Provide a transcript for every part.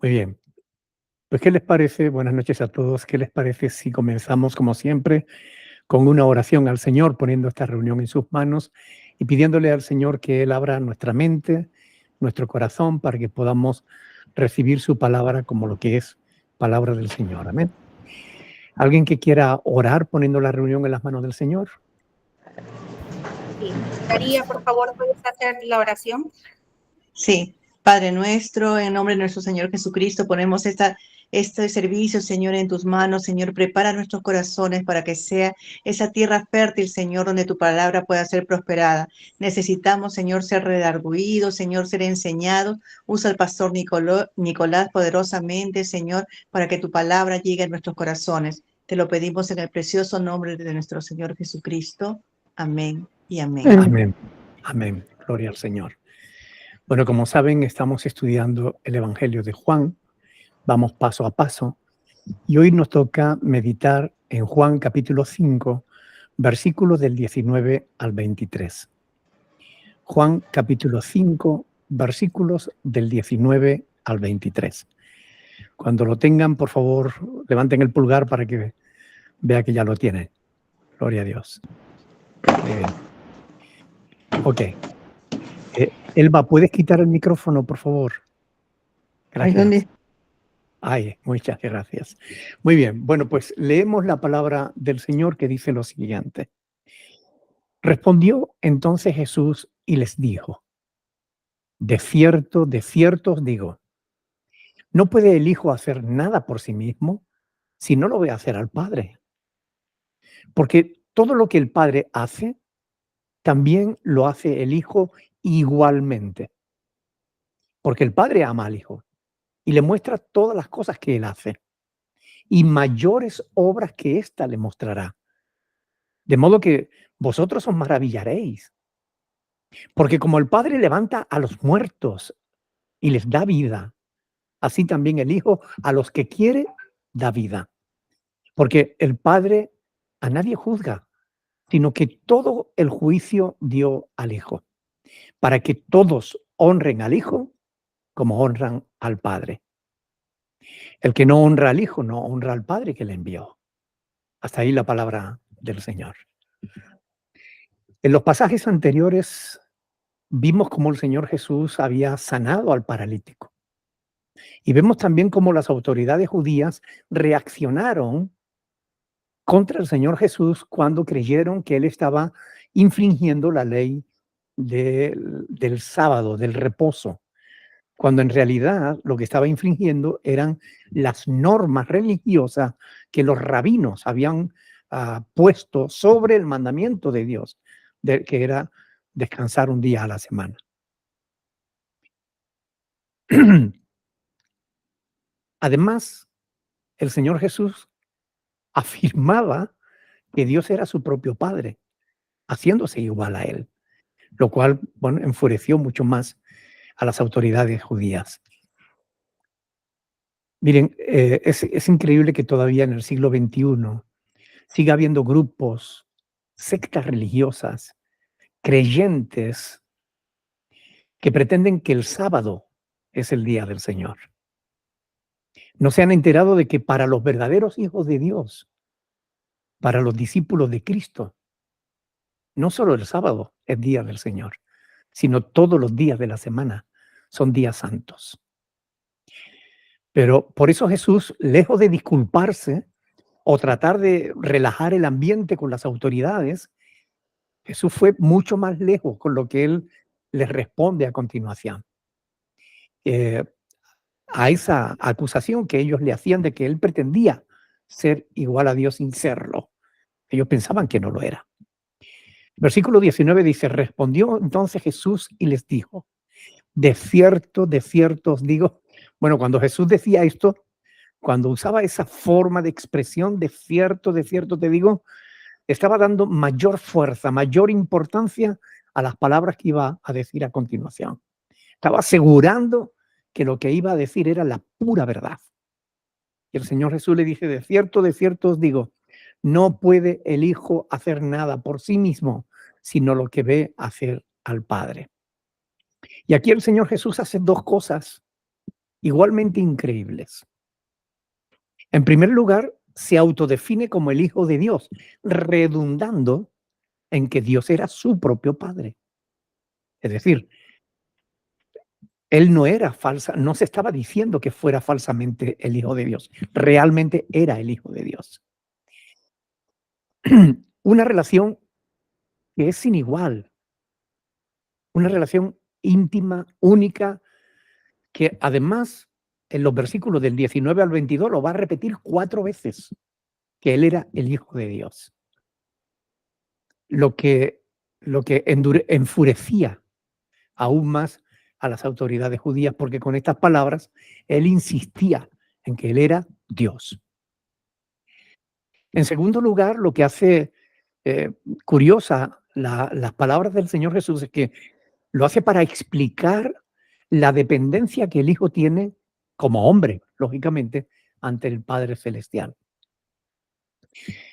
Muy bien. Pues, ¿qué les parece? Buenas noches a todos. ¿Qué les parece si comenzamos, como siempre, con una oración al Señor, poniendo esta reunión en sus manos y pidiéndole al Señor que Él abra nuestra mente, nuestro corazón, para que podamos recibir su palabra como lo que es palabra del Señor? Amén. ¿Alguien que quiera orar poniendo la reunión en las manos del Señor? Sí. María, por favor, ¿puedes hacer la oración? Sí, Padre nuestro, en nombre de nuestro Señor Jesucristo, ponemos este servicio, Señor, en tus manos. Señor, prepara nuestros corazones para que sea esa tierra fértil, Señor, donde tu palabra pueda ser prosperada. Necesitamos, Señor, ser redarguidos, Señor, ser enseñados. Usa al pastor Nicolás poderosamente, Señor, para que tu palabra llegue a nuestros corazones. Te lo pedimos en el precioso nombre de nuestro Señor Jesucristo. Amén y amén. Amén. Amén. Gloria al Señor. Bueno, como saben, estamos estudiando el Evangelio de Juan. Vamos paso a paso. Y hoy nos toca meditar en Juan capítulo 5, versículos del 19 al 23. Juan capítulo 5, versículos del 19 al 23. Cuando lo tengan, por favor, levanten el pulgar para que vea que ya lo tienen. Gloria a Dios. Muy bien. Ok. Elba, ¿puedes quitar el micrófono, por favor? Gracias. Ay, muchas gracias. Muy bien. Bueno, pues leemos la palabra del Señor que dice lo siguiente. Respondió entonces Jesús y les dijo, de cierto os digo, no puede el Hijo hacer nada por sí mismo si no lo ve hacer al Padre. Porque todo lo que el Padre hace, también lo hace el Hijo igualmente. Porque el Padre ama al Hijo y le muestra todas las cosas que Él hace. Y mayores obras que ésta le mostrará. De modo que vosotros os maravillaréis. Porque como el Padre levanta a los muertos y les da vida, así también el Hijo a los que quiere da vida. Porque el Padre a nadie juzga, sino que todo el juicio dio al Hijo, para que todos honren al Hijo como honran al Padre. El que no honra al Hijo no honra al Padre que le envió. Hasta ahí la palabra del Señor. En los pasajes anteriores vimos cómo el Señor Jesús había sanado al paralítico. Y vemos también cómo las autoridades judías reaccionaron contra el Señor Jesús cuando creyeron que Él estaba infringiendo la ley del sábado, del reposo, cuando en realidad lo que estaba infringiendo eran las normas religiosas que los rabinos habían puesto sobre el mandamiento de Dios, que era descansar un día a la semana. Además, el Señor Jesús afirmaba que Dios era su propio Padre, haciéndose igual a Él, lo cual, bueno, enfureció mucho más a las autoridades judías. Miren, es increíble que todavía en el siglo XXI siga habiendo grupos, sectas religiosas, creyentes, que pretenden que el sábado es el día del Señor. No se han enterado de que para los verdaderos hijos de Dios, para los discípulos de Cristo, no solo el sábado es día del Señor, sino todos los días de la semana son días santos. Pero por eso Jesús, lejos de disculparse o tratar de relajar el ambiente con las autoridades, Jesús fue mucho más lejos con lo que él les responde a continuación. A esa acusación que ellos le hacían de que él pretendía ser igual a Dios sin serlo. Ellos pensaban que no lo era. Versículo 19 dice, respondió entonces Jesús y les dijo, de cierto os digo. Bueno, cuando Jesús decía esto, cuando usaba esa forma de expresión de cierto te digo, estaba dando mayor fuerza, mayor importancia a las palabras que iba a decir a continuación. Estaba asegurando que lo que iba a decir era la pura verdad. Y el Señor Jesús le dice, de cierto os digo, no puede el Hijo hacer nada por sí mismo, sino lo que ve hacer al Padre. Y aquí el Señor Jesús hace dos cosas igualmente increíbles. En primer lugar, se autodefine como el Hijo de Dios, redundando en que Dios era su propio Padre. Es decir, él no era falsa, no se estaba diciendo que fuera falsamente el Hijo de Dios, realmente era el Hijo de Dios. Una relación que es sin igual, una relación íntima, única, que además en los versículos del 19 al 22 lo va a repetir 4 veces, que él era el Hijo de Dios. Lo que, enfurecía aún más a las autoridades judías, porque con estas palabras él insistía en que él era Dios. En segundo lugar, lo que hace curiosa las palabras del Señor Jesús es que lo hace para explicar la dependencia que el Hijo tiene como hombre, lógicamente, ante el Padre Celestial.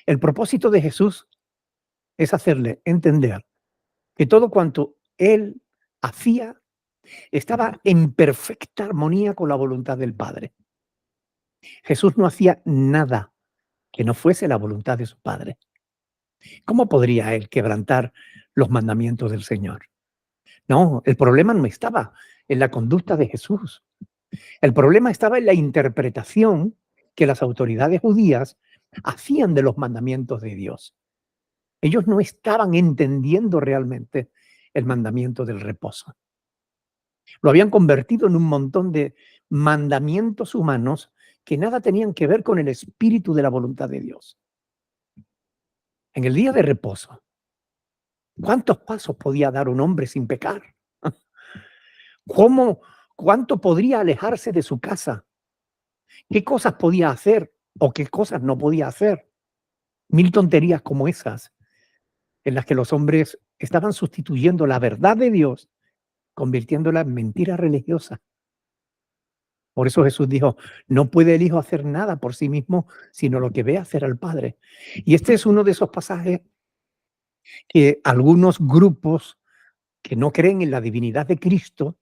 El propósito de Jesús es hacerle entender que todo cuanto él hacía estaba en perfecta armonía con la voluntad del Padre. Jesús no hacía nada que no fuese la voluntad de su Padre. ¿Cómo podría él quebrantar los mandamientos del Señor? No, el problema no estaba en la conducta de Jesús. El problema estaba en la interpretación que las autoridades judías hacían de los mandamientos de Dios. Ellos no estaban entendiendo realmente el mandamiento del reposo. Lo habían convertido en un montón de mandamientos humanos que nada tenían que ver con el espíritu de la voluntad de Dios. En el día de reposo, ¿cuántos pasos podía dar un hombre sin pecar? ¿Cuánto podría alejarse de su casa? ¿Qué cosas podía hacer o qué cosas no podía hacer? 1000 tonterías como esas, en las que los hombres estaban sustituyendo la verdad de Dios, convirtiéndola en mentira religiosa. Por eso Jesús dijo, no puede el Hijo hacer nada por sí mismo, sino lo que ve hacer al Padre. Y este es uno de esos pasajes que algunos grupos que no creen en la divinidad de Cristo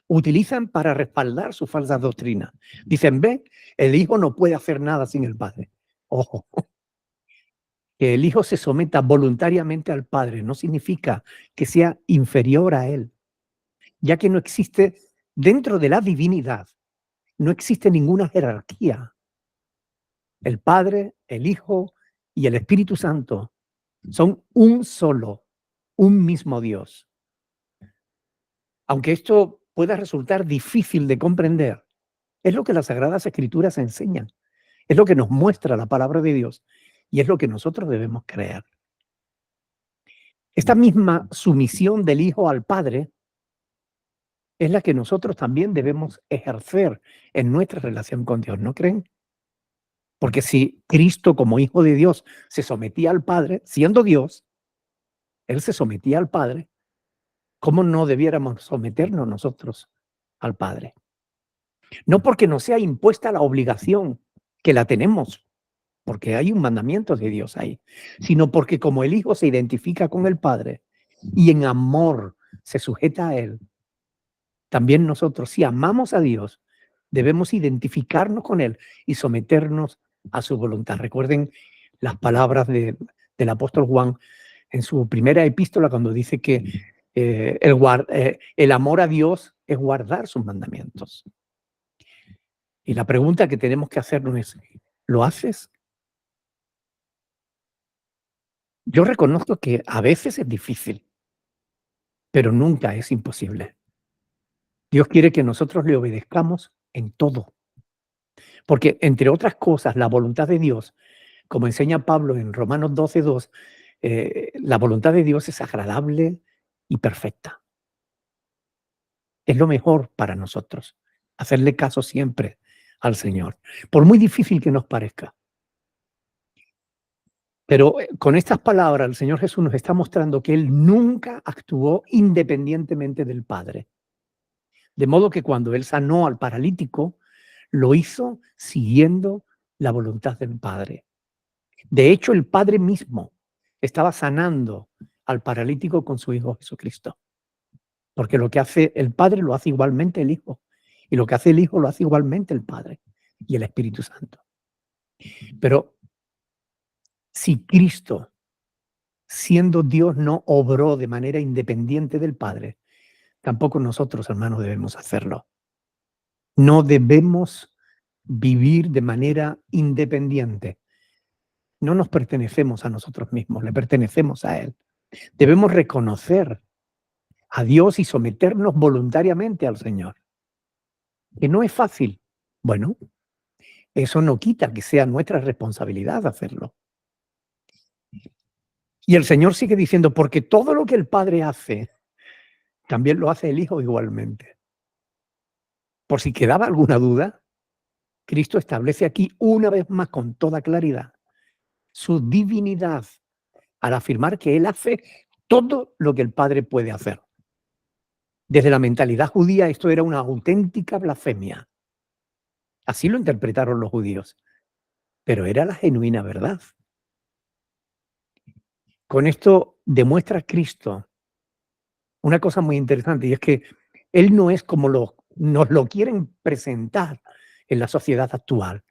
utilizan para respaldar su falsa doctrina. Dicen, ve, el Hijo no puede hacer nada sin el Padre. Ojo, que el Hijo se someta voluntariamente al Padre no significa que sea inferior a Él, ya que no existe, dentro de la divinidad, no existe ninguna jerarquía. El Padre, el Hijo y el Espíritu Santo son un solo, un mismo Dios. Aunque esto pueda resultar difícil de comprender, es lo que las Sagradas Escrituras enseñan, es lo que nos muestra la palabra de Dios y es lo que nosotros debemos creer. Esta misma sumisión del Hijo al Padre es la que nosotros también debemos ejercer en nuestra relación con Dios, ¿no creen? Porque si Cristo como Hijo de Dios se sometía al Padre, siendo Dios, Él se sometía al Padre, ¿cómo no debiéramos someternos nosotros al Padre? No porque nos sea impuesta la obligación, que la tenemos, porque hay un mandamiento de Dios ahí, sino porque como el Hijo se identifica con el Padre y en amor se sujeta a Él, también nosotros, si amamos a Dios, debemos identificarnos con Él y someternos a su voluntad. Recuerden las palabras del apóstol Juan en su primera epístola cuando dice que el amor a Dios es guardar sus mandamientos. Y la pregunta que tenemos que hacernos es, ¿lo haces? Yo reconozco que a veces es difícil, pero nunca es imposible. Dios quiere que nosotros le obedezcamos en todo. Porque, entre otras cosas, la voluntad de Dios, como enseña Pablo en Romanos 12:2, la voluntad de Dios es agradable y perfecta. Es lo mejor para nosotros, hacerle caso siempre al Señor, por muy difícil que nos parezca. Pero con estas palabras el Señor Jesús nos está mostrando que Él nunca actuó independientemente del Padre. De modo que cuando Él sanó al paralítico, lo hizo siguiendo la voluntad del Padre. De hecho, el Padre mismo estaba sanando al paralítico con su Hijo Jesucristo. Porque lo que hace el Padre lo hace igualmente el Hijo. Y lo que hace el Hijo lo hace igualmente el Padre y el Espíritu Santo. Pero si Cristo, siendo Dios, no obró de manera independiente del Padre, tampoco nosotros, hermanos, debemos hacerlo. No debemos vivir de manera independiente. No nos pertenecemos a nosotros mismos, le pertenecemos a Él. Debemos reconocer a Dios y someternos voluntariamente al Señor. Que no es fácil. Bueno, eso no quita que sea nuestra responsabilidad hacerlo. Y el Señor sigue diciendo, porque todo lo que el Padre hace, también lo hace el Hijo igualmente. Por si quedaba alguna duda, Cristo establece aquí una vez más con toda claridad su divinidad al afirmar que Él hace todo lo que el Padre puede hacer. Desde la mentalidad judía esto era una auténtica blasfemia. Así lo interpretaron los judíos, pero era la genuina verdad. Con esto demuestra Cristo una cosa muy interesante, y es que Él no es como nos lo quieren presentar en la sociedad actual.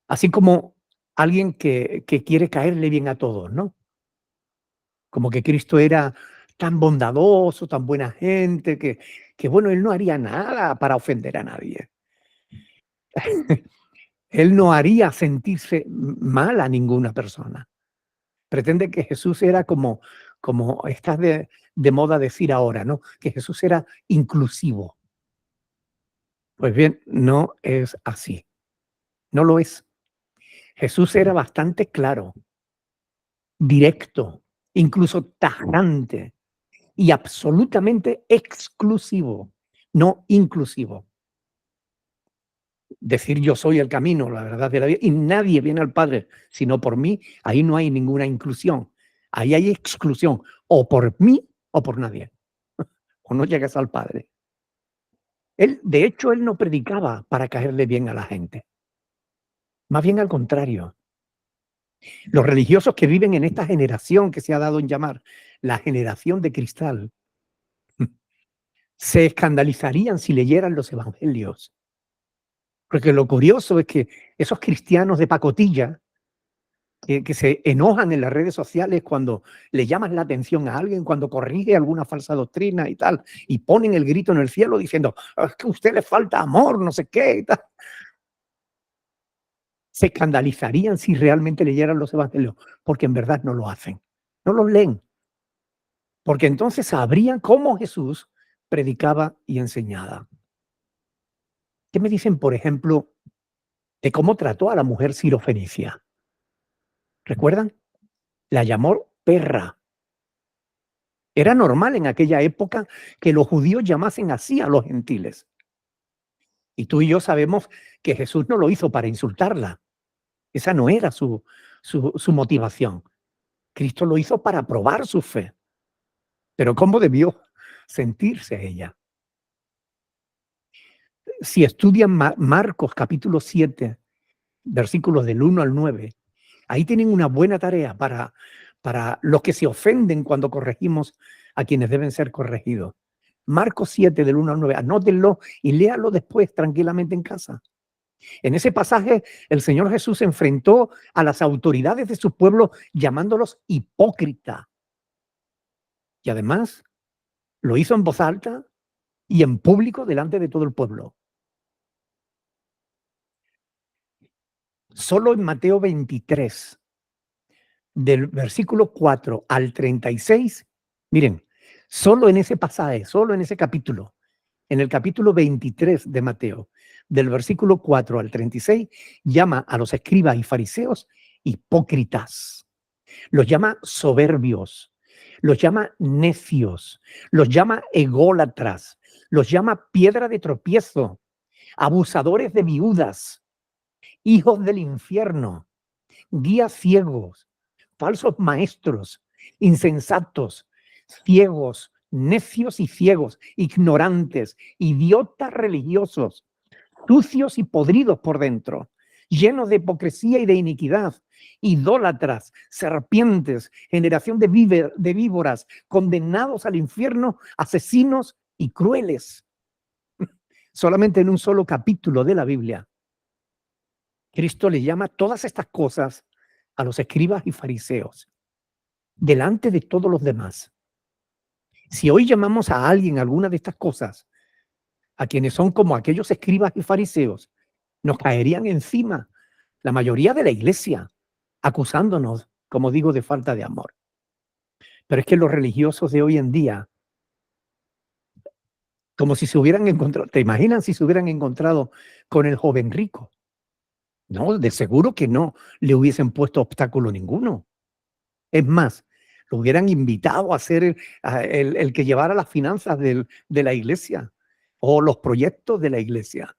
Así como alguien que quiere caerle bien a todos, ¿no? Como que Cristo era tan bondadoso, tan buena gente, que bueno, Él no haría nada para ofender a nadie. Él no haría sentirse mal a ninguna persona. Pretende que Jesús era como está de moda decir ahora, ¿no? Que Jesús era inclusivo. Pues bien, no es así. No lo es. Jesús era bastante claro, directo, incluso tajante y absolutamente exclusivo, no inclusivo. Decir yo soy el camino, la verdad de la vida, y nadie viene al Padre sino por mí, ahí no hay ninguna inclusión. Ahí hay exclusión, o por mí o por nadie. O no llegas al Padre. De hecho, él no predicaba para caerle bien a la gente. Más bien al contrario. Los religiosos que viven en esta generación que se ha dado en llamar la generación de cristal, se escandalizarían si leyeran los evangelios. Porque lo curioso es que esos cristianos de pacotilla, que se enojan en las redes sociales cuando le llaman la atención a alguien, cuando corrige alguna falsa doctrina y tal, y ponen el grito en el cielo diciendo, es que a usted le falta amor, no sé qué y tal. Se escandalizarían si realmente leyeran los evangelios, porque en verdad no lo hacen, no los leen. Porque entonces sabrían cómo Jesús predicaba y enseñaba. ¿Qué me dicen, por ejemplo, de cómo trató a la mujer sirofenicia? ¿Recuerdan? La llamó perra. Era normal en aquella época que los judíos llamasen así a los gentiles. Y tú y yo sabemos que Jesús no lo hizo para insultarla. Esa no era su motivación. Cristo lo hizo para probar su fe. Pero ¿cómo debió sentirse ella? Si estudian Marcos capítulo 7, versículos del 1 al 9, ahí tienen una buena tarea para los que se ofenden cuando corregimos a quienes deben ser corregidos. Marcos 7, del 1 al 9, anótenlo y léalo después tranquilamente en casa. En ese pasaje, el Señor Jesús se enfrentó a las autoridades de su pueblo llamándolos hipócritas. Y además, lo hizo en voz alta y en público delante de todo el pueblo. Solo en Mateo 23, del versículo 4 al 36, miren, solo en ese pasaje, solo en ese capítulo, en el capítulo 23 de Mateo, del versículo 4 al 36, llama a los escribas y fariseos hipócritas, los llama soberbios, los llama necios, los llama ególatras, los llama piedra de tropiezo, abusadores de viudas, hijos del infierno, guías ciegos, falsos maestros, insensatos, ciegos, necios y ciegos, ignorantes, idiotas religiosos, sucios y podridos por dentro, llenos de hipocresía y de iniquidad, idólatras, serpientes, generación de víboras, condenados al infierno, asesinos y crueles. solamente en un solo capítulo de la Biblia, Cristo le llama todas estas cosas a los escribas y fariseos, delante de todos los demás. Si hoy llamamos a alguien alguna de estas cosas, a quienes son como aquellos escribas y fariseos, nos caerían encima la mayoría de la iglesia, acusándonos, como digo, de falta de amor. Pero es que los religiosos de hoy en día, como si se hubieran encontrado, ¿te imaginas si se hubieran encontrado con el joven rico? No, de seguro que no le hubiesen puesto obstáculo ninguno. Es más, lo hubieran invitado a ser el que llevara las finanzas de la iglesia o los proyectos de la iglesia.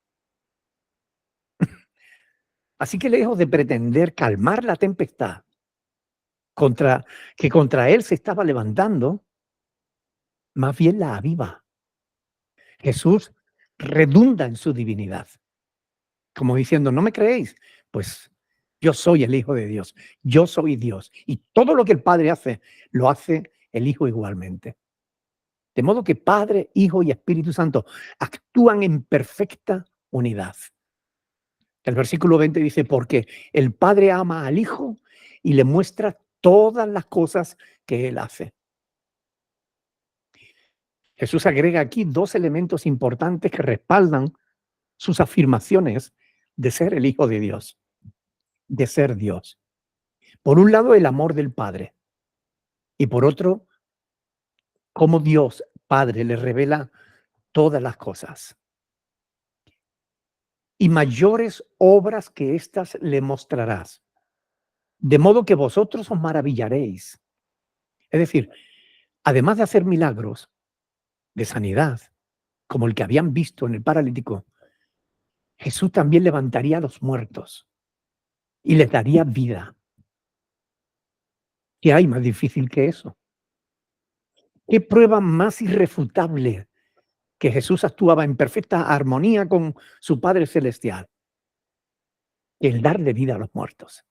Así que lejos de pretender calmar la tempestad que contra él se estaba levantando, más bien la aviva. Jesús redunda en su divinidad, como diciendo, ¿no me creéis? Pues yo soy el Hijo de Dios, yo soy Dios, y todo lo que el Padre hace, lo hace el Hijo igualmente. De modo que Padre, Hijo y Espíritu Santo actúan en perfecta unidad. El versículo 20 dice, porque el Padre ama al Hijo y le muestra todas las cosas que Él hace. Jesús agrega aquí dos elementos importantes que respaldan sus afirmaciones de ser el Hijo de Dios, de ser Dios. Por un lado, el amor del Padre, y por otro, cómo Dios Padre le revela todas las cosas. Y mayores obras que éstas le mostrarás, de modo que vosotros os maravillaréis. Es decir, además de hacer milagros de sanidad, como el que habían visto en el paralítico, Jesús también levantaría a los muertos y les daría vida. ¿Qué hay más difícil que eso? ¿Qué prueba más irrefutable que Jesús actuaba en perfecta armonía con su Padre Celestial? El darle vida a los muertos.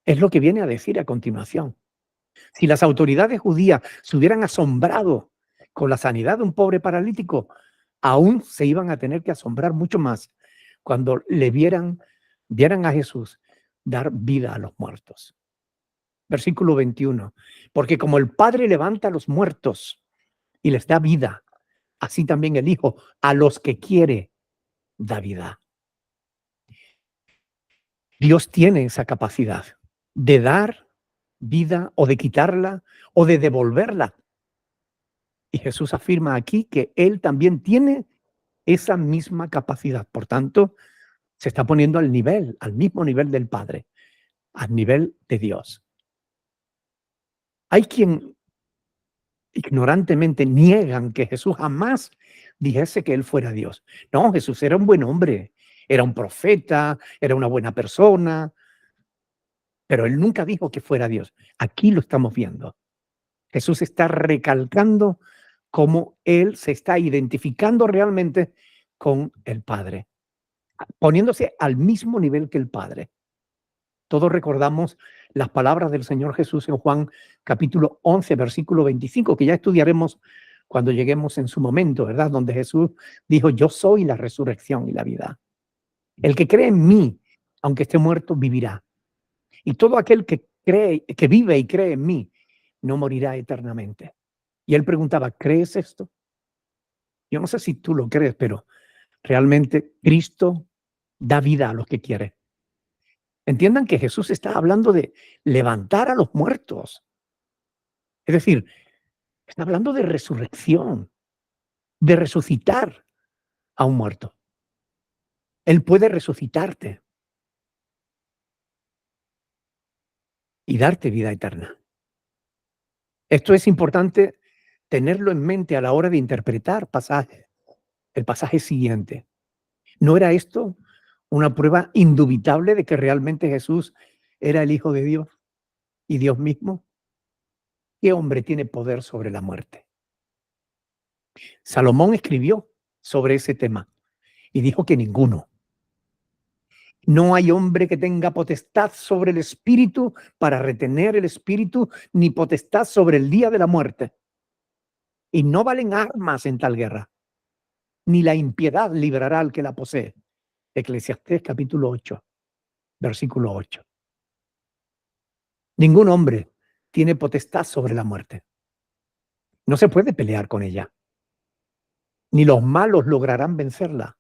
Es lo que viene a decir a continuación. Si las autoridades judías se hubieran asombrado con la sanidad de un pobre paralítico, aún se iban a tener que asombrar mucho más cuando vieran a Jesús dar vida a los muertos. Versículo 21. Porque como el Padre levanta a los muertos y les da vida, así también el Hijo a los que quiere da vida. Dios tiene esa capacidad de dar vida o de quitarla o de devolverla. Y Jesús afirma aquí que Él también tiene esa misma capacidad. Por tanto, se está poniendo al mismo nivel del Padre, al nivel de Dios. Hay quien ignorantemente niegan que Jesús jamás dijese que Él fuera Dios. No, Jesús era un buen hombre, era un profeta, era una buena persona, pero Él nunca dijo que fuera Dios. Aquí lo estamos viendo. Jesús está recalcando cómo Él se está identificando realmente con el Padre, poniéndose al mismo nivel que el Padre. Todos recordamos las palabras del Señor Jesús en Juan capítulo 11, versículo 25, que ya estudiaremos cuando lleguemos en su momento, ¿verdad? Donde Jesús dijo, yo soy la resurrección y la vida. El que cree en mí, aunque esté muerto, vivirá. Y todo aquel que vive y cree en mí, no morirá eternamente. Y él preguntaba, ¿crees esto? Yo no sé si tú lo crees, pero realmente Cristo da vida a los que quiere. Entiendan que Jesús está hablando de levantar a los muertos. Es decir, está hablando de resurrección, de resucitar a un muerto. Él puede resucitarte y darte vida eterna. Esto es importante tenerlo en mente a la hora de interpretar el pasaje siguiente. ¿No era esto una prueba indubitable de que realmente Jesús era el Hijo de Dios y Dios mismo? ¿Qué hombre tiene poder sobre la muerte? Salomón escribió sobre ese tema y dijo que ninguno. No hay hombre que tenga potestad sobre el espíritu para retener el espíritu, ni potestad sobre el día de la muerte. Y no valen armas en tal guerra. ni la impiedad librará al que la posee. Eclesiastés capítulo 8, versículo 8. Ningún hombre tiene potestad sobre la muerte. No se puede pelear con ella. Ni los malos lograrán vencerla,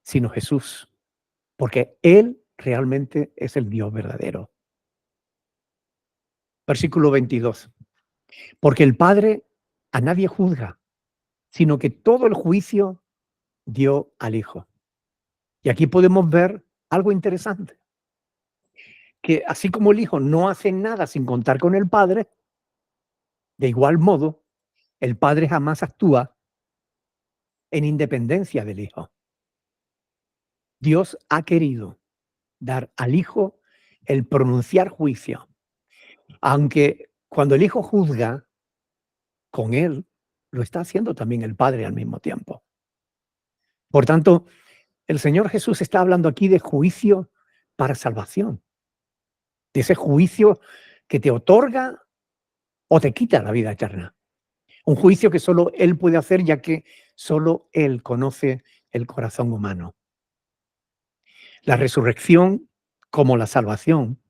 sino Jesús, porque Él realmente es el Dios verdadero. Versículo 22. Porque el Padre a nadie juzga, sino que todo el juicio dio al Hijo. Y aquí podemos ver algo interesante, que así como el Hijo no hace nada sin contar con el Padre, de igual modo, el Padre jamás actúa en independencia del Hijo. Dios ha querido dar al Hijo el pronunciar juicio, aunque cuando el Hijo juzga, con Él lo está haciendo también el Padre al mismo tiempo. Por tanto, el Señor Jesús está hablando aquí de juicio para salvación, de ese juicio que te otorga o te quita la vida eterna. Un juicio que solo Él puede hacer, ya que solo Él conoce el corazón humano. La resurrección, como la salvación,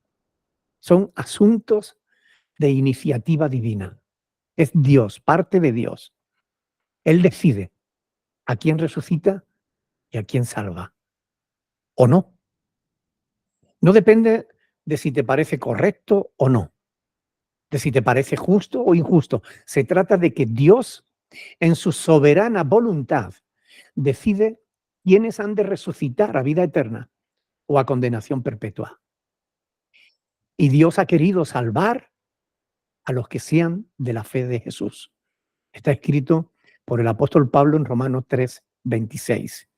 son asuntos de iniciativa divina. Es Dios, parte de Dios. Él decide a quién resucita y a quién salva. ¿O no? No depende de si te parece correcto o no, de si te parece justo o injusto. Se trata de que Dios, en su soberana voluntad, decide quiénes han de resucitar a vida eterna o a condenación perpetua. Y Dios ha querido salvar a los que sean de la fe de Jesús. Está escrito por el apóstol Pablo en Romanos 3:26.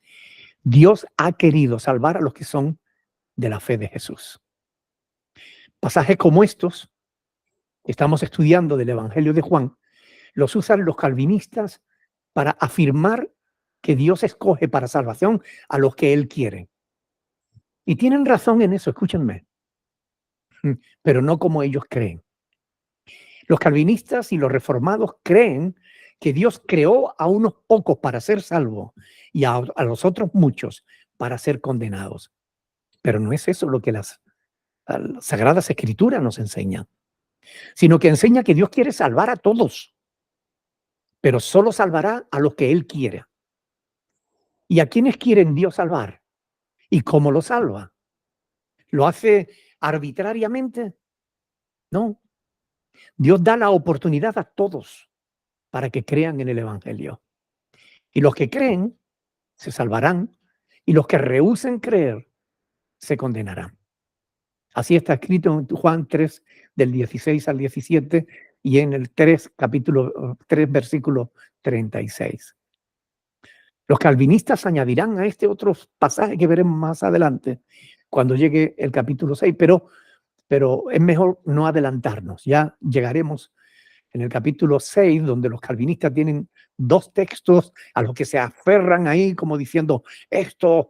Dios ha querido salvar a los que son de la fe de Jesús. Pasajes como estos, que estamos estudiando del Evangelio de Juan, los usan los calvinistas para afirmar que Dios escoge para salvación a los que Él quiere. Y tienen razón en eso, escúchenme, pero no como ellos creen. Los calvinistas y los reformados creen que Dios creó a unos pocos para ser salvos y a los otros muchos para ser condenados. Pero no es eso lo que las Sagradas Escrituras nos enseñan, sino que enseña que Dios quiere salvar a todos, pero solo salvará a los que Él quiera. ¿Y a quiénes quieren Dios salvar? ¿Y cómo lo salva? ¿Lo hace arbitrariamente? No. Dios da la oportunidad a todos para que crean en el Evangelio. Y los que creen se salvarán, y los que rehúsen creer se condenarán. Así está escrito en Juan 3, del 16 al 17, y en el 3, capítulo 3, versículo 36. Los calvinistas añadirán a este otro pasaje que veremos más adelante, cuando llegue el capítulo 6, pero es mejor no adelantarnos. Ya llegaremos en el capítulo 6, donde los calvinistas tienen dos textos a los que se aferran ahí como diciendo, esto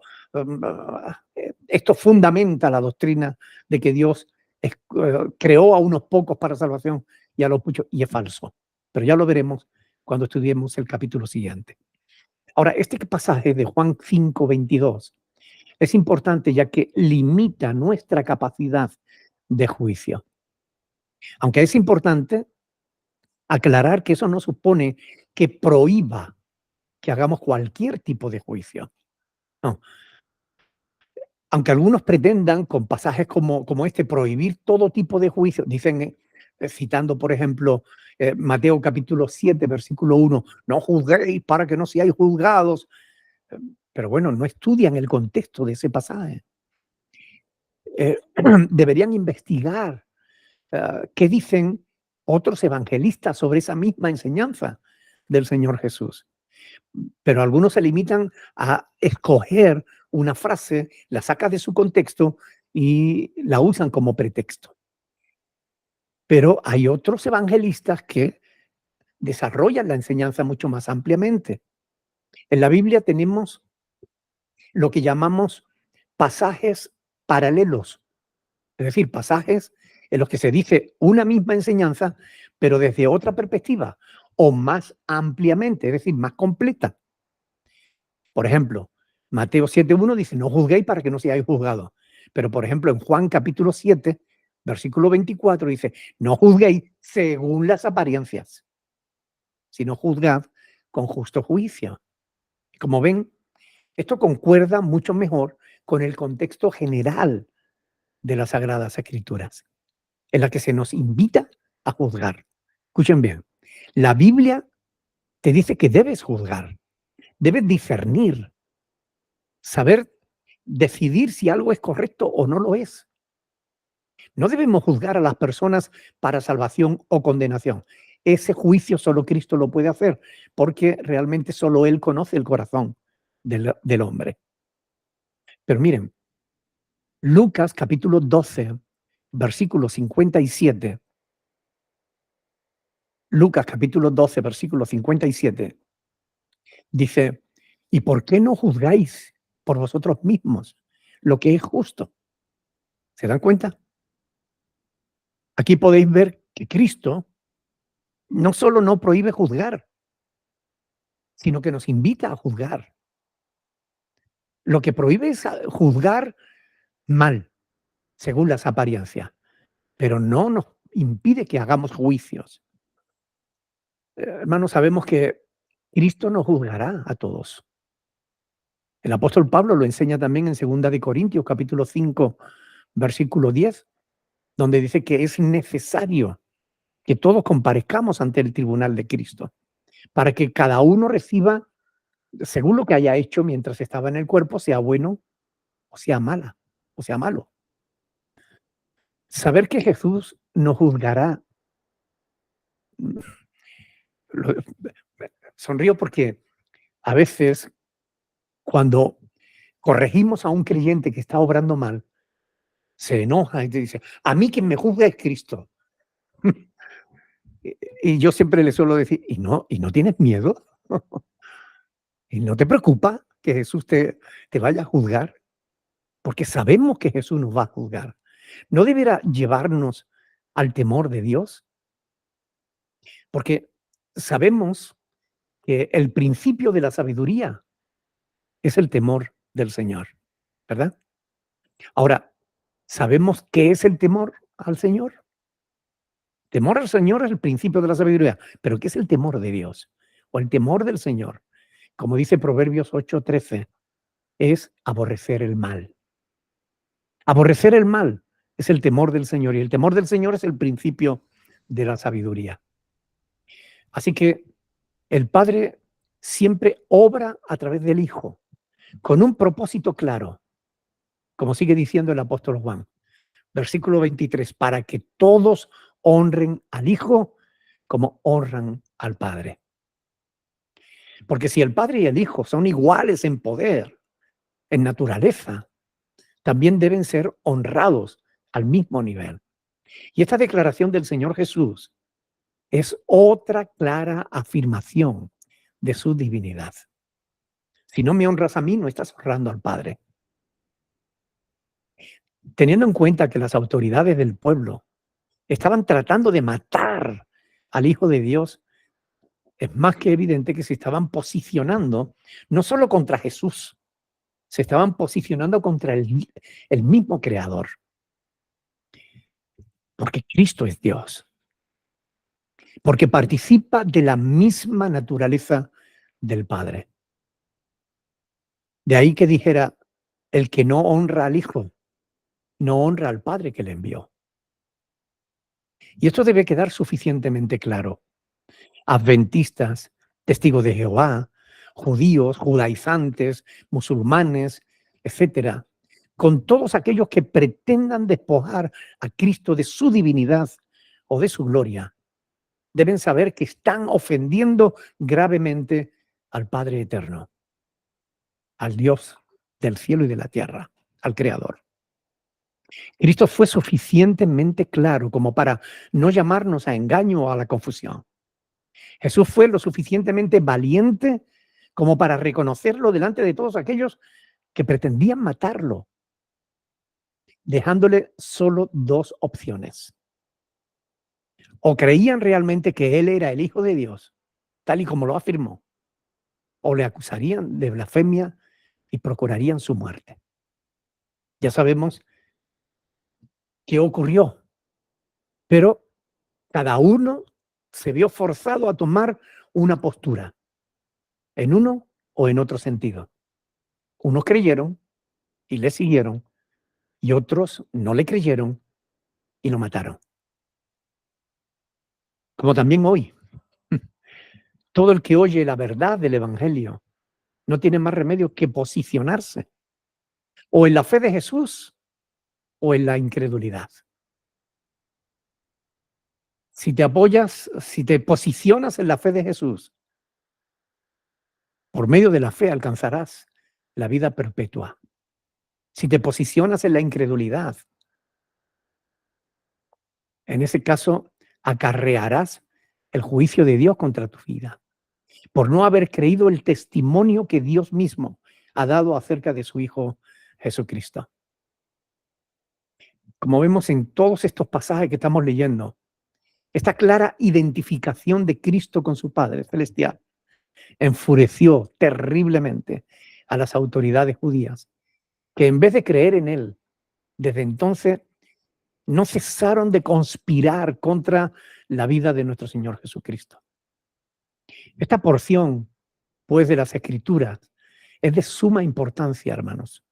fundamenta la doctrina de que Dios creó a unos pocos para salvación y a los muchos, y es falso. Pero ya lo veremos cuando estudiemos el capítulo siguiente. Ahora, este pasaje de Juan 5:22 es importante, ya que limita nuestra capacidad de juicio. Aunque es importante aclarar que eso no supone que prohíba que hagamos cualquier tipo de juicio. No. Aunque algunos pretendan, con pasajes como este, prohibir todo tipo de juicio, dicen, citando, por ejemplo, Mateo capítulo 7, versículo 1, no juzguéis para que no seáis juzgados. Pero bueno, no estudian el contexto de ese pasaje. Deberían investigar qué dicen otros evangelistas sobre esa misma enseñanza del Señor Jesús. Pero algunos se limitan a escoger una frase, la sacan de su contexto y la usan como pretexto. Pero hay otros evangelistas que desarrollan la enseñanza mucho más ampliamente. En la Biblia tenemos lo que llamamos pasajes paralelos, es decir, pasajes en los que se dice una misma enseñanza, pero desde otra perspectiva o más ampliamente, es decir, más completa. Por ejemplo, Mateo 7:1 dice, no juzguéis para que no seáis juzgados. Pero, por ejemplo, en Juan capítulo 7, versículo 24 dice, no juzguéis según las apariencias, sino juzgad con justo juicio. Como ven, esto concuerda mucho mejor con el contexto general de las Sagradas Escrituras, en la que se nos invita a juzgar. Escuchen bien, la Biblia te dice que debes juzgar, debes discernir, saber decidir si algo es correcto o no lo es. No debemos juzgar a las personas para salvación o condenación. Ese juicio solo Cristo lo puede hacer, porque realmente solo Él conoce el corazón del hombre. Pero miren, Lucas capítulo 12, versículo 57. Lucas capítulo 12, versículo 57. Dice, ¿y por qué no juzgáis por vosotros mismos lo que es justo? ¿Se dan cuenta? Aquí podéis ver que Cristo no solo no prohíbe juzgar, sino que nos invita a juzgar. Lo que prohíbe es juzgar mal, según las apariencias, pero no nos impide que hagamos juicios. Hermanos, sabemos que Cristo nos juzgará a todos. El apóstol Pablo lo enseña también en 2 de Corintios, capítulo 5, versículo 10, donde dice que es necesario que todos comparezcamos ante el tribunal de Cristo, para que cada uno reciba, según lo que haya hecho mientras estaba en el cuerpo, sea bueno o sea mala, o sea malo. Saber que Jesús nos juzgará. Sonrío porque a veces cuando corregimos a un creyente que está obrando mal, se enoja y te dice, a mí quien me juzga es Cristo. Y yo siempre le suelo decir, ¿y no tienes miedo? ¿Y no te preocupa que Jesús te vaya a juzgar? Porque sabemos que Jesús nos va a juzgar. ¿No deberá llevarnos al temor de Dios? Porque sabemos que el principio de la sabiduría es el temor del Señor, ¿verdad? Ahora, ¿sabemos qué es el temor al Señor? Temor al Señor es el principio de la sabiduría, pero ¿qué es el temor de Dios? O el temor del Señor, como dice Proverbios 8:13, es aborrecer el mal. Aborrecer el mal es el temor del Señor, y el temor del Señor es el principio de la sabiduría. Así que el Padre siempre obra a través del Hijo, con un propósito claro, como sigue diciendo el apóstol Juan. Versículo 23, para que todos honren al Hijo como honran al Padre. Porque si el Padre y el Hijo son iguales en poder, en naturaleza, también deben ser honrados al mismo nivel. Y esta declaración del Señor Jesús es otra clara afirmación de su divinidad. Si no me honras a mí, no estás honrando al Padre. Teniendo en cuenta que las autoridades del pueblo estaban tratando de matar al Hijo de Dios, es más que evidente que se estaban posicionando no solo contra Jesús, se estaban posicionando contra el mismo Creador. Porque Cristo es Dios. Porque participa de la misma naturaleza del Padre. De ahí que dijera, el que no honra al Hijo, no honra al Padre que le envió. Y esto debe quedar suficientemente claro. Adventistas, testigos de Jehová, judíos, judaizantes, musulmanes, etcétera, con todos aquellos que pretendan despojar a Cristo de su divinidad o de su gloria, deben saber que están ofendiendo gravemente al Padre Eterno, al Dios del cielo y de la tierra, al Creador. Cristo fue suficientemente claro como para no llamarnos a engaño o a la confusión. Jesús fue lo suficientemente valiente como para reconocerlo delante de todos aquellos que pretendían matarlo, dejándole solo dos opciones. O creían realmente que él era el Hijo de Dios, tal y como lo afirmó, o le acusarían de blasfemia y procurarían su muerte. Ya sabemos qué ocurrió, pero cada uno se vio forzado a tomar una postura, en uno o en otro sentido. Unos creyeron y le siguieron, y otros no le creyeron y lo mataron. Como también hoy, todo el que oye la verdad del Evangelio no tiene más remedio que posicionarse o en la fe de Jesús o en la incredulidad. Si te apoyas, si te posicionas en la fe de Jesús, por medio de la fe alcanzarás la vida perpetua. Si te posicionas en la incredulidad, en ese caso acarrearás el juicio de Dios contra tu vida, por no haber creído el testimonio que Dios mismo ha dado acerca de su Hijo Jesucristo. Como vemos en todos estos pasajes que estamos leyendo, esta clara identificación de Cristo con su Padre Celestial enfureció terriblemente a las autoridades judías, que en vez de creer en él, desde entonces no cesaron de conspirar contra la vida de nuestro Señor Jesucristo. Esta porción, pues, de las Escrituras es de suma importancia, hermanos,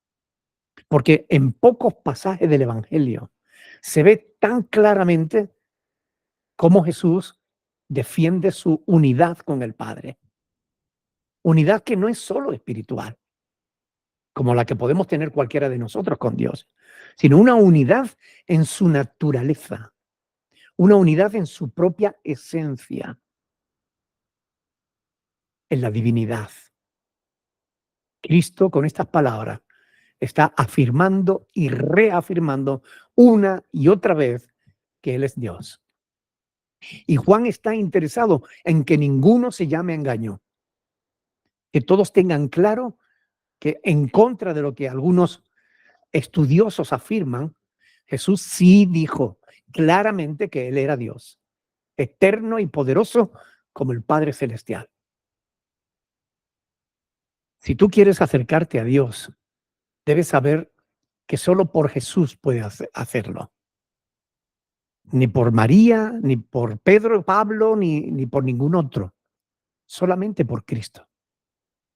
porque en pocos pasajes del Evangelio se ve tan claramente cómo Jesús defiende su unidad con el Padre. Unidad que no es solo espiritual, como la que podemos tener cualquiera de nosotros con Dios, sino una unidad en su naturaleza, una unidad en su propia esencia, en la divinidad. Cristo, con estas palabras, está afirmando y reafirmando una y otra vez que Él es Dios. Y Juan está interesado en que ninguno se llame a engaño, que todos tengan claro que, en contra de lo que algunos estudiosos afirman, Jesús sí dijo claramente que Él era Dios, eterno y poderoso como el Padre Celestial. Si tú quieres acercarte a Dios, debes saber que solo por Jesús puedes hacerlo. Ni por María, ni por Pedro, Pablo, ni por ningún otro. Solamente por Cristo.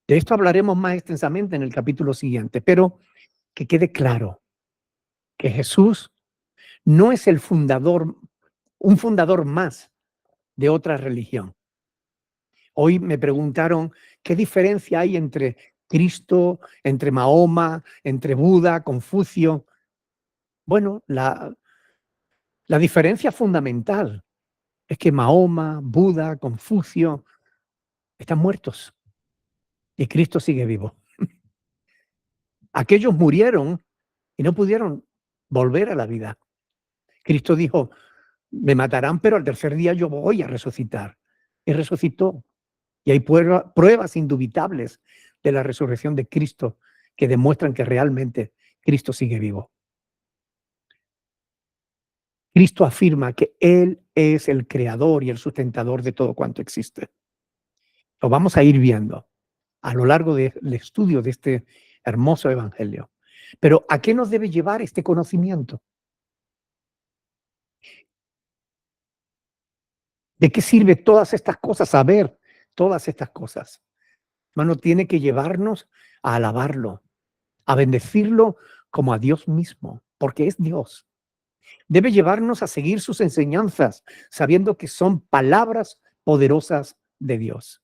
De esto hablaremos más extensamente en el capítulo siguiente, pero que quede claro que Jesús no es el fundador, un fundador más de otra religión. Hoy me preguntaron qué diferencia hay entre Cristo, entre Mahoma, entre Buda, Confucio. Bueno, la diferencia fundamental es que Mahoma, Buda, Confucio están muertos y Cristo sigue vivo. Aquellos murieron y no pudieron volver a la vida. Cristo dijo, me matarán, pero al tercer día yo voy a resucitar. Y resucitó. Y hay pruebas indubitables de la resurrección de Cristo que demuestran que realmente Cristo sigue vivo. Cristo afirma que Él es el creador y el sustentador de todo cuanto existe. Lo vamos a ir viendo a lo largo del estudio de este hermoso evangelio. Pero ¿a qué nos debe llevar este conocimiento? ¿De qué sirve todas estas cosas? Saber todas estas cosas. Hermano, tiene que llevarnos a alabarlo, a bendecirlo como a Dios mismo, porque es Dios. Debe llevarnos a seguir sus enseñanzas, sabiendo que son palabras poderosas de Dios.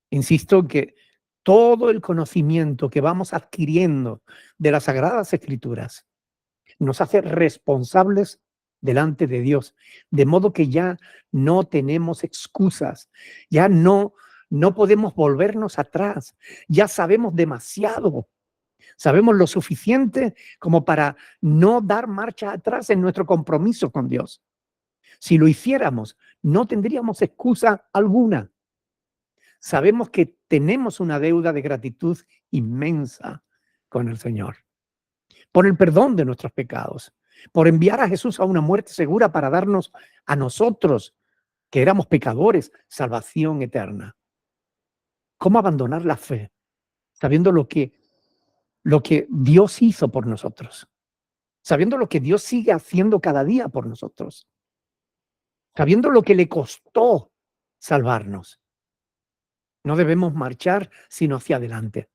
Insisto en que todo el conocimiento que vamos adquiriendo de las Sagradas Escrituras nos hace responsables delante de Dios, de modo que ya no tenemos excusas, ya no podemos volvernos atrás, ya sabemos demasiado, sabemos lo suficiente como para no dar marcha atrás en nuestro compromiso con Dios. Si lo hiciéramos, no tendríamos excusa alguna. Sabemos que tenemos una deuda de gratitud inmensa con el Señor, por el perdón de nuestros pecados, por enviar a Jesús a una muerte segura para darnos a nosotros, que éramos pecadores, salvación eterna. ¿Cómo abandonar la fe? Sabiendo lo que Dios hizo por nosotros, sabiendo lo que Dios sigue haciendo cada día por nosotros, sabiendo lo que le costó salvarnos. No debemos marchar sino hacia adelante.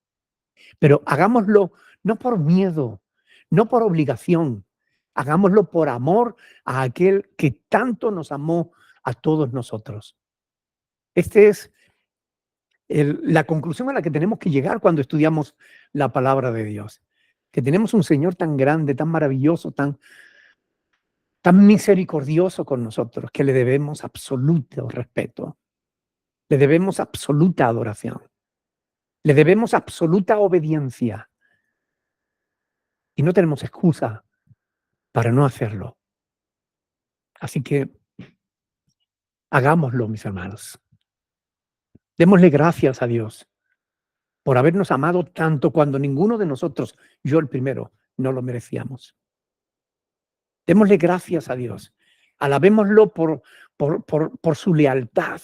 Pero hagámoslo no por miedo, no por obligación, hagámoslo por amor a aquel que tanto nos amó a todos nosotros. Esta es la conclusión a la que tenemos que llegar cuando estudiamos la palabra de Dios. Que tenemos un Señor tan grande, tan maravilloso, tan misericordioso con nosotros, que le debemos absoluto respeto, le debemos absoluta adoración, le debemos absoluta obediencia. Y no tenemos excusa para no hacerlo. Así que hagámoslo, mis hermanos. Démosle gracias a Dios por habernos amado tanto cuando ninguno de nosotros, yo el primero, no lo merecíamos. Démosle gracias a Dios. Alabémoslo por su lealtad,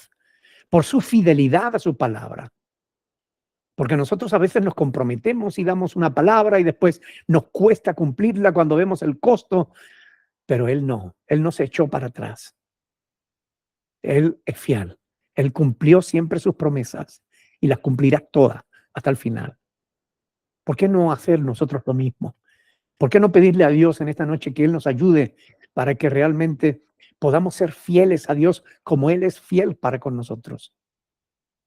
por su fidelidad a su palabra. Porque nosotros a veces nos comprometemos y damos una palabra y después nos cuesta cumplirla cuando vemos el costo, pero Él no se echó para atrás. Él es fiel. Él cumplió siempre sus promesas y las cumplirá todas hasta el final. ¿Por qué no hacer nosotros lo mismo? ¿Por qué no pedirle a Dios en esta noche que Él nos ayude para que realmente podamos ser fieles a Dios como Él es fiel para con nosotros?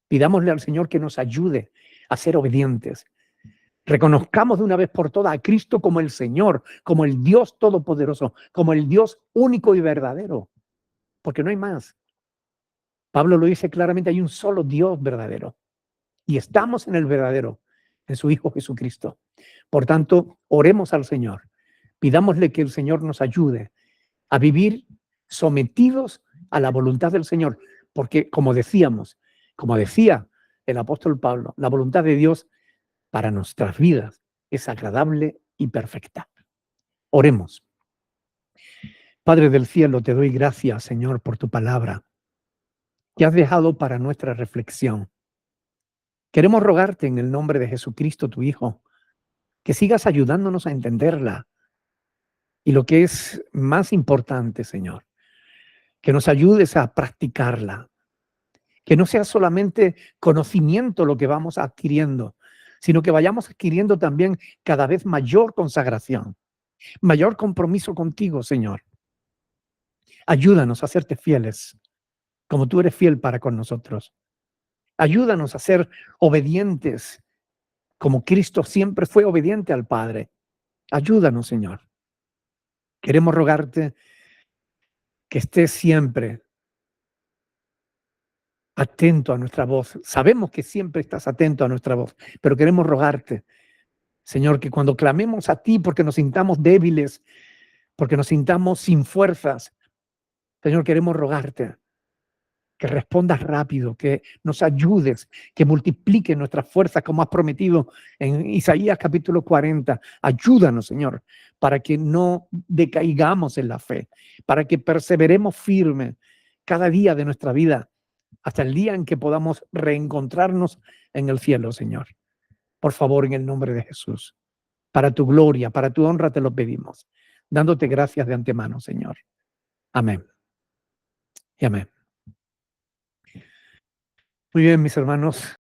Pidámosle al Señor que nos ayude a ser obedientes. Reconozcamos de una vez por todas a Cristo como el Señor, como el Dios todopoderoso, como el Dios único y verdadero, porque no hay más. Pablo lo dice claramente, hay un solo Dios verdadero y estamos en el verdadero, en su Hijo Jesucristo. Por tanto, oremos al Señor, pidámosle que el Señor nos ayude a vivir sometidos a la voluntad del Señor, porque como decía el apóstol Pablo, la voluntad de Dios para nuestras vidas es agradable y perfecta. Oremos. Padre del cielo, te doy gracias, Señor, por tu palabra que has dejado para nuestra reflexión. Queremos rogarte en el nombre de Jesucristo, tu Hijo, que sigas ayudándonos a entenderla. Y lo que es más importante, Señor, que nos ayudes a practicarla. Que no sea solamente conocimiento lo que vamos adquiriendo, sino que vayamos adquiriendo también cada vez mayor consagración, mayor compromiso contigo, Señor. Ayúdanos a serte fieles, como tú eres fiel para con nosotros. Ayúdanos a ser obedientes, como Cristo siempre fue obediente al Padre. Ayúdanos, Señor. Queremos rogarte que estés siempre atento a nuestra voz. Sabemos que siempre estás atento a nuestra voz, pero queremos rogarte, Señor, que cuando clamemos a ti porque nos sintamos débiles, porque nos sintamos sin fuerzas, Señor, queremos rogarte que respondas rápido, que nos ayudes, que multipliques nuestras fuerzas como has prometido en Isaías capítulo 40. Ayúdanos, Señor, para que no decaigamos en la fe, para que perseveremos firme cada día de nuestra vida, hasta el día en que podamos reencontrarnos en el cielo, Señor. Por favor, en el nombre de Jesús, para tu gloria, para tu honra te lo pedimos, dándote gracias de antemano, Señor. Amén. Y amén. Muy bien, mis hermanos.